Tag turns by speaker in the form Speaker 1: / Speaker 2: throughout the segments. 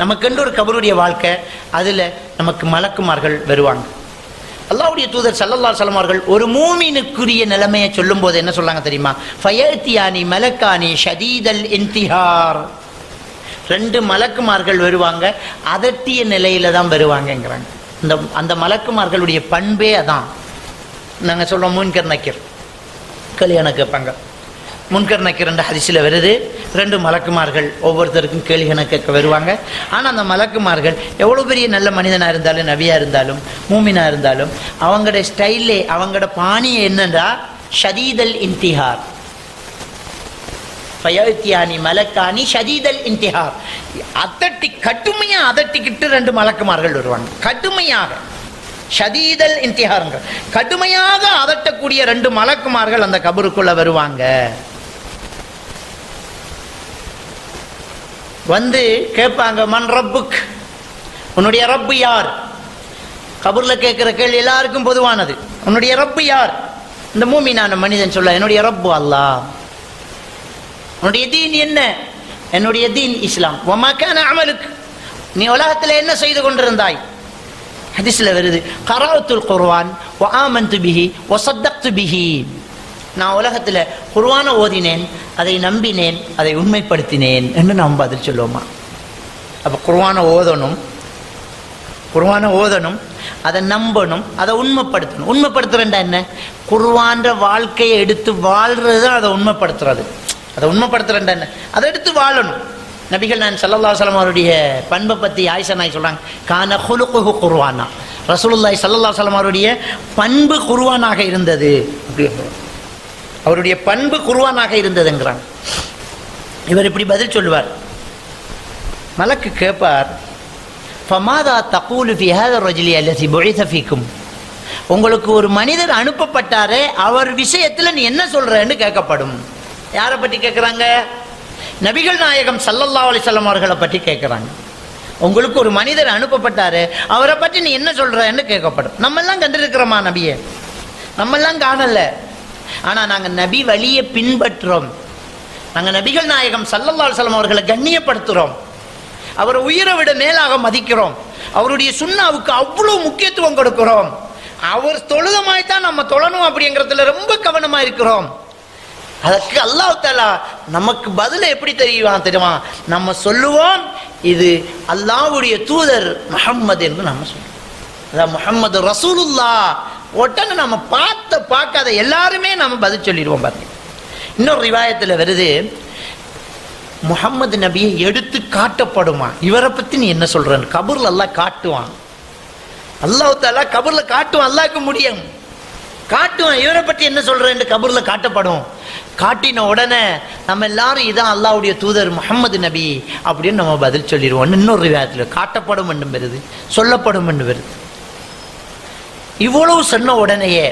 Speaker 1: நமக்கென்று ஒரு கபருடைய வாழ்க்கை, அதில் நமக்கு மலக்குமார்கள் வருவாங்க. அல்லாஹ்வுடைய தூதர் ஸல்லல்லாஹு அலைஹி வஸல்லம் அவர்கள் ஒரு மூமினுக்குரிய நிலைமையை சொல்லும் போது என்ன சொல்லாங்க தெரியுமா? ஃபயத்தியானி மலக்கானி ஷதீதல் இன்திஹார். 2 மலக்குமார்கள் வருவாங்க, அதட்டிய நிலையில தான் வருவாங்கங்கிறாங்க. அந்த மலக்குமார்களுடைய பண்பே அதான். நாங்கள் சொல்றோம் முன்கர் நக்கீர், கல்யாண கேட்பாங்க. முன்கர் நக்கீர் என்ற ஹதீஸில் வருது, 2 மலக்குமார்கள் ஒவ்வொருத்தருக்கும் கேள்வி கணக்க வருவாங்க. ஆனால் அந்த மலக்குமார்கள் எவ்வளோ பெரிய நல்ல மனிதனாக இருந்தாலும், நபியாக இருந்தாலும், மூமினாக இருந்தாலும், அவங்களோட ஸ்டைலே அவங்களோட பாணியை என்னன்னா ஷதீதல் இன்திஹார். ஃபயத்தியானி மலக்கானி ஷதீதல் இன்திஹார். கடுமையாக அதட்டிக்கிட்டு 2 மலக்குமார்கள் வருவாங்க. கடுமையாக ஷதீதல் இன்திஹார்ங்க, கடுமையாக அதட்டக்கூடிய 2 மலக்குமார்கள் அந்த கபருக்குள்ள வருவாங்க. வந்து கேட்பாங்க, மன் ரப்புக், உன்னுடைய ரப்பு யார்? கபூர்ல கேட்கிற கேள்வி எல்லாருக்கும் பொதுவானது. உன்னுடைய ரப்பு யார்? இந்த மூமினான மனிதன் சொல்ல, என்னுடைய ரப்பு அல்லாஹ். உன்னுடைய தீன் என்ன? என்னுடைய தீன் இஸ்லாம். வமா கான அமலுக், நீ உலகத்தில் என்ன செய்து கொண்டிருந்தாய்? ஹதீஸ்ல வருது, கராத்துல் குர்ஆன் வ ஆமன்து பிஹி வ ஸத்தக்து பிஹி. நான் உலகத்தில் குர்ஆனை ஓதினேன், அதை நம்பினேன், அதை உண்மைப்படுத்தினேன் என்று நாம் பதில் சொல்லுவோமா? அப்போ குர்ஆனை ஓதணும், அதை நம்பணும், அதை உண்மைப்படுத்தணும். உண்மைப்படுத்துறேன்டா என்ன? குர்ஆன்ற வாழ்க்கையை எடுத்து வாழ்றது அதை உண்மைப்படுத்துறது. அதை உண்மைப்படுத்துறேன்டா என்ன? அதை எடுத்து வாழணும். நபிகள் நான் ஸல்லல்லாஹு அலைஹி வஸல்லம் அவருடைய பண்பை பற்றி ஆயிஷா நாய் சொல்றாங்க, கான குலுகுஹு குர்ஆனா. ரசூலுல்லாஹி ஸல்லல்லாஹு அலைஹி வஸல்லம் அவருடைய பண்பு குர்ஆனாக இருந்தது. அவருடைய பண்பு குர்ஆனாக இருந்ததுங்கிறாங்க. இவர் இப்படி பதில் சொல்லுவார். மலக்கு கேட்பார், ஃபமாதா தகூலு ஃபீ ஹாதா ரஜுலி அல்லஸி புஇஸ ஃபீக்கும். உங்களுக்கு ஒரு மனிதர் அனுப்பப்பட்டாரே, அவர் விஷயத்துல நீ என்ன சொல்றன்னு கேட்கப்படும். யாரை பற்றி கேட்குறாங்க? நபிகள் நாயகம் ஸல்லல்லாஹு அலைஹி வஸல்லம் அவர்களை பற்றி கேட்குறாங்க. உங்களுக்கு ஒரு மனிதர் அனுப்பப்பட்டாரு, அவரை பற்றி நீ என்ன சொல்றன்னு கேட்கப்படும். நம்ம எல்லாம் கண்டிருக்கிறோமா நபியை? நம்ம எல்லாம் காணல. ஆனா நாங்க நபி வழியை பின்பற்றுறோம். நாங்க நபிகள் நாயகம் ஸல்லல்லாஹு அலைஹி வஸல்லம் அவர்களை கண்ணியப்படுத்துறோம். அவரை உயிரை விட மேலாக மதிக்கிறோம். அவருடைய சுன்னாவுக்கு அவ்வளவு முக்கியத்துவம் கொடுக்கிறோம். அவர் தொழுதமாய்த்தான் நம்ம தொழணும் அப்படிங்கிறதுல ரொம்ப கவனமா இருக்கிறோம். அதற்கு அல்லாஹ் தஆலா நமக்கு பதில் எப்படி தெரியுமா? நம்ம சொல்லுவோம், இது அல்லாஹ்வுடைய தூதர் முஹம்மது என்று நம்ம சொல்லுவோம். அதான் முஹம்மது ரசூலுல்லாஹ். உடனே நம்ம பார்க்காத எல்லாருமே நம்ம பதில் சொல்லிடுவோம். பாருங்க, இன்னொரு ரிவாயத்தில் வருது, முஹம்மது நபியை எடுத்து காட்டப்படுமா, இவரை பத்தி நீ என்ன சொல்றன்னு கபூர்ல அல்லாஹ் காட்டுவான். அல்லாஹ் தஆலா கபூர்ல காட்டுவான். அல்லாஹ்க்கு முடியும், காட்டுவான். இவரை பற்றி என்ன சொல்றேன்னு கபூர்ல காட்டப்படும். காட்டின உடனே நம்ம எல்லாரும் இதான் அல்லாஹ்வுடைய தூதர் முஹம்மது நபி அப்படின்னு நம்ம பதில் சொல்லிடுவோம். இன்னொரு ரிவாயத்தில் காட்டப்படும் என்று வருது, சொல்லப்படும் என்று வருது. இவ்வளவு சொன்ன உடனேயே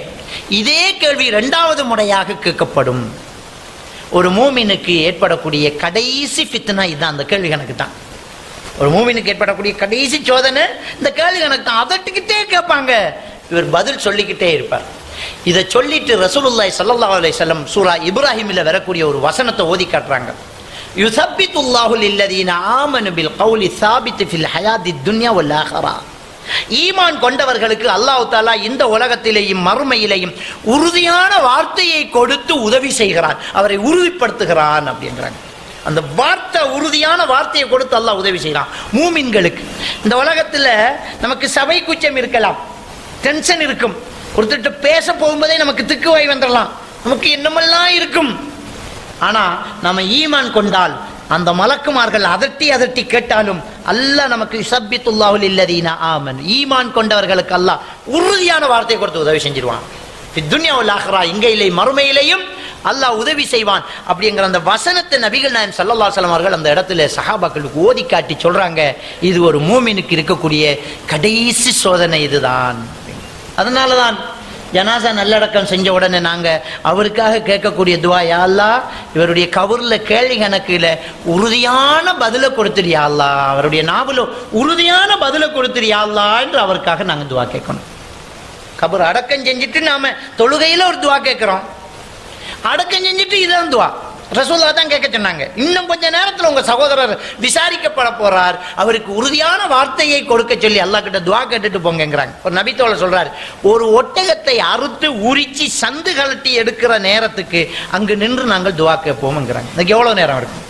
Speaker 1: இதே கேள்வி 2வது முறையாக கேட்கப்படும். ஒரு மூமினுக்கு ஏற்படக்கூடிய கடைசி ஃபித்னா இதுதான். அந்த கேள்வி கணக்கு தான் ஒரு மூமினுக்கு ஏற்படக்கூடிய கடைசி சோதனை. இந்த கேள்வி கணக்கு தான். அதட்டுக்கிட்டே கேட்பாங்க, இவர் பதில் சொல்லிக்கிட்டே இருப்பார். இதை சொல்லிட்டு ரசூலுல்லாஹி ஸல்லல்லாஹு அலைஹி வஸல்லம் சூரா இப்ராஹிமில் வரக்கூடிய ஒரு வசனத்தை ஓதி காட்டுறாங்க. யுஸப்பித்துல்லாஹு லில்லதீன ஆமனு பில் கௌலி ஸாபித் ஃபில் ஹயாத்தித் துன்யா வல் ஆஹிரா. ஈமான் கொண்டவர்களுக்கு அல்லாஹ் தஆலா இந்த உலகத்திலேயும் மறுமையிலேயும் உறுதியான வார்த்தையை கொடுத்து உதவி செய்கிறான், அவரை உறுதிப்படுத்துகிறான் அப்படின்றாங்க. அந்த வார்த்தை, உறுதியான வார்த்தையை கொடுத்து அல்லாஹ் உதவி செய்கிறான் மூமின்களுக்கு. இந்த உலகத்தில் நமக்கு சபை குச்சம் இருக்கலாம், டென்ஷன் இருக்கும், ஒருத்தர்கிட்ட பேச போகும்போதே நமக்கு திக்குவாய் வந்துடலாம், நமக்கு என்னமெல்லாம் இருக்கும். ஆனா நம்ம ஈமான் கொண்டால் அந்த மலக்குமார்கள் அதட்டி கேட்டாலும் அல்லாஹ் நமக்கு யுஸப்பித்துல்லாஹு லில்லதீன ஆமனு, ஈமான் கொண்டவர்களுக்கு அல்லாஹ் உறுதியான வார்த்தையை கொடுத்து உதவி செஞ்சிருவான். துன்யா வல் ஆஹிரா, இங்கையிலே மறுமையிலேயும் அல்லாஹ் உதவி செய்வான் அப்படிங்கிற அந்த வசனத்தை நபிகள் நாயகம் ஸல்லல்லாஹு அலைஹி வஸல்லம் அவர்கள் அந்த இடத்துல சஹாபாக்களுக்கு ஓதி காட்டி சொல்றாங்க, இது ஒரு மூமினுக்கு இருக்கக்கூடிய கடைசி சோதனை இதுதான். அதனாலதான் ஜனாசா நல்லடக்கம் செஞ்ச உடனே நாங்க அவருக்காக கேட்கக்கூடிய துவா, யா அல்லாஹ் இவருடைய கபூர்ல கேள்வி கணக்குல உறுதியான பதில கொடுத்துறியா அல்லாஹ், அவருடைய நாவல உறுதியான பதில கொடுத்துறியா அல்லாஹ் என்று அவருக்காக நாங்க துவா கேட்கணும். கபூர் அடக்கம் செஞ்சுட்டு நாம தொழுகையில ஒரு துவா கேட்கிறோம், அடக்கம் செஞ்சுட்டு இதான் துவா. ரசூலுல்லாஹ் தான் கேட்க சொன்னாங்க. இன்னும் கொஞ்ச நேரத்தில் உங்க சகோதரர் விசாரிக்கப்பட போறார், அவருக்கு உறுதியான வார்த்தையை கொடுக்க சொல்லி அல்லாஹ் கிட்ட துஆ கேட்டுட்டு போங்கங்கறாங்க. ஒரு நபித்தோழர் சொல்றார், ஒரு ஒட்டகத்தை அறுத்து உரிச்சி சந்து கழட்டி எடுக்கிற நேரத்துக்கு அங்கு நின்று நாங்கள் துஆ கேட்போம்ங்கறாங்க. அதுக்கு எவ்வளவு நேரம் இருக்கும்?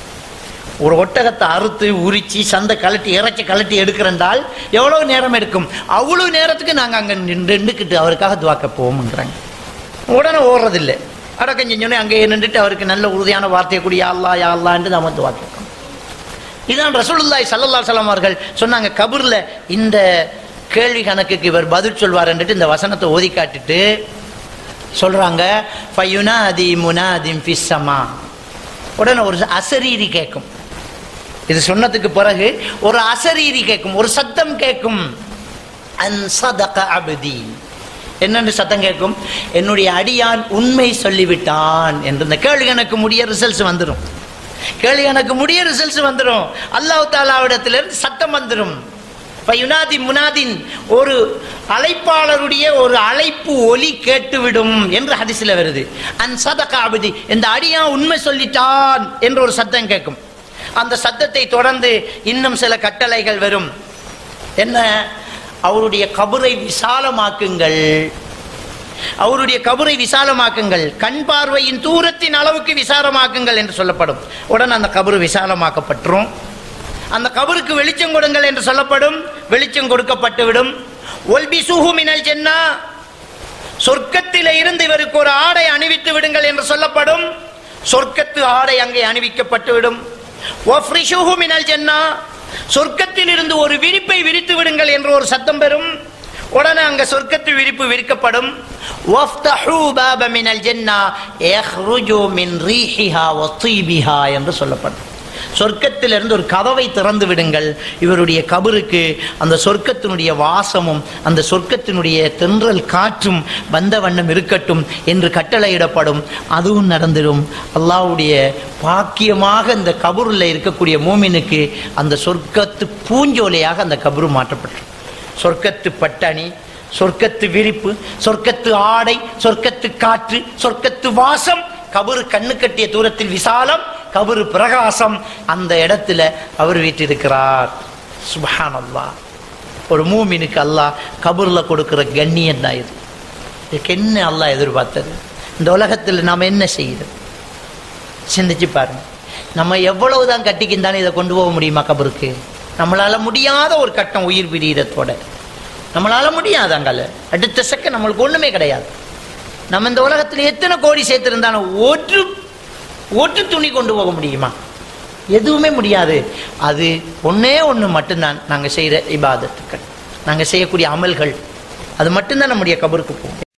Speaker 1: ஒரு ஒட்டகத்தை அறுத்து உரிச்சி சந்தை கழட்டி இறைச்சி கழட்டி எடுக்கிறண்டால் எவ்வளவு நேரம் எடுக்கும்? அவ்வளவு நேரத்துக்கு நாங்கள் அங்கே நின்றுக்கிட்டு அவருக்காக துஆ கேட்போம்ங்கறாங்க. உடனே ஓடுறதில்லை, அடக்கம் செஞ்சோன்னே அங்கே நின்றுட்டு அவருக்கு நல்ல உறுதியான வார்த்தையை கூடிய யா அல்லாஹ் யா அல்லாஹ்ன்னு நாம துஆ கேட்கணும். இதான் ரசூலுல்லாஹி ஸல்லல்லாஹு அலைஹி வஸல்லம் அவர்கள் சொன்னாங்க. கபூர்ல இந்த கேள்வி கணக்குக்கு இவர் பதில் சொல்வார் என்றுட்டு இந்த வசனத்தை ஓதி காட்டிட்டு சொல்றாங்க, ஃபயுனாதி முனாதிம் ஃபிஸ் ஸமா. உடனே ஒரு அசரீரி கேட்கும். இது சொன்னதுக்கு பிறகு ஒரு அசரீரி கேட்கும், ஒரு சத்தம் கேட்கும். அன் ஸதக அப்தி, என்னென்று சத்தம் கேட்கும்? என்னுடைய அடியான் உண்மை சொல்லிவிட்டான் என்று. இந்த கேள்வி கணக்கு முடிய ரிசல்ட்ஸ் வந்துடும். கேள்வி கணக்கு முடிய ரிசல்ட்ஸ் வந்துடும். அல்லாஹ் தஆலாவிடத்திலிருந்து சத்தம் வந்துடும். ஃபயுனாதி முனாதின், ஒரு அழைப்பாளருடைய ஒரு அழைப்பு ஒலி கேட்டுவிடும் என்று ஹதீஸ்ல வருது. அன் ஸதக அப்தி, இந்த அடியான் உண்மை சொல்லிட்டான் என்ற ஒரு சத்தம் கேட்கும். அந்த சத்தத்தை தொடர்ந்து இன்னும் சில கட்டளைகள் வரும். என்ன? அவருடைய கபரை விசாலமாக்குங்கள், அவருடைய கபரை விசாலமாக்குங்கள், கண் பார்வையின் தூரத்தின் அளவுக்கு விசாலமாக்குங்கள் என்று சொல்லப்படும். உடனே அந்த கபரு விசாலமாக்கப்பட்டுரும். அந்த கபருக்கு வெளிச்சம் கொடுங்கள் என்று சொல்லப்படும், வெளிச்சம் கொடுக்கப்பட்டுவிடும். ஒல்பிசுஹு மினல் ஜன்னா, சொர்க்கத்திலே இருந்து இவருக்கு ஒரு ஆடை அணிவித்து விடுங்கள் என்று சொல்லப்படும். சொர்க்கத்து ஆடை அங்கே அணிவிக்கப்பட்டுவிடும். வஃப்ரிஷுஹு மினல் ஜன்னா, சொர்க்கத்தில் இருந்து ஒரு விரிப்பை விரித்து விடுங்கள் என்று ஒரு சத்தம் பெறும். உடனே அங்க சொர்க்கத்து விரிப்பு விரிக்கப்படும். வஃப்தஹு பாப மினல் ஜன்னா யஹ்ருஜு மின் ரீஹிஹா வ தீபிஹா என்று சொல்லப்படும். சொர்க்கத்திலிருந்து ஒரு கதவை திறந்து விடுங்கள், இவருடைய கபருக்கு அந்த சொர்க்கத்தினுடைய வாசமும் அந்த சொர்க்கத்தினுடைய தென்றல் காற்றும் வந்த வண்ணம் இருக்கட்டும் என்று கட்டளையிடப்படும். அதுவும் நடந்துடும். அல்லாஹ்வுடைய பாக்கியமாக இந்த கபூரில் இருக்கக்கூடிய மூமினுக்கு அந்த சொர்க்கத்து பூஞ்சோலையாக அந்த கபூர் மாற்றப்பட்டு, சொர்க்கத்து பட்டணி, சொர்க்கத்து விரிப்பு, சொர்க்கத்து ஆடை, சொர்க்கத்து காற்று, சொர்க்கத்து வாசம், கபூர் கண்ணு கட்டிய தூரத்தில் விசாலம், கபூர் பிரகாசம், அந்த இடத்துல அவர் வீற்றிருக்கிறார். சுப்ஹானல்லாஹ். ஒரு மூமினுக்கு அல்லாஹ் கபூர்ல கொடுக்கிற கண்ணியம் தான் இது. இதுக்கு என்ன அல்லாஹ் எதிர்பார்த்தது? இந்த உலகத்தில் நாம் என்ன செய்யுது சிந்திச்சு பாருங்க. நம்ம எவ்வளவுதான் கட்டிக்கிந்தாலும் இதை கொண்டு போக முடியுமா கபருக்கு? நம்மளால முடியாத ஒரு கட்டம் உயிர் பிரியத்தோட நம்மளால முடியாதாங்கல்ல. அடுத்த செகண்ட் நம்மளுக்கு ஒண்ணுமே கிடையாது. நம்ம இந்த உலகத்தில் எத்தனை கோடி சேர்த்திருந்தாலும் ஒரு துணி கொண்டு போக முடியுமா? எதுவுமே முடியாது. அது ஒன்னே ஒன்று மட்டும்தான், நாங்கள் செய்கிற இபாதத்துக்கள், நாங்கள் செய்யக்கூடிய அமல்கள், அது மட்டும்தான் நம்முடைய கபருக்கு போகும்.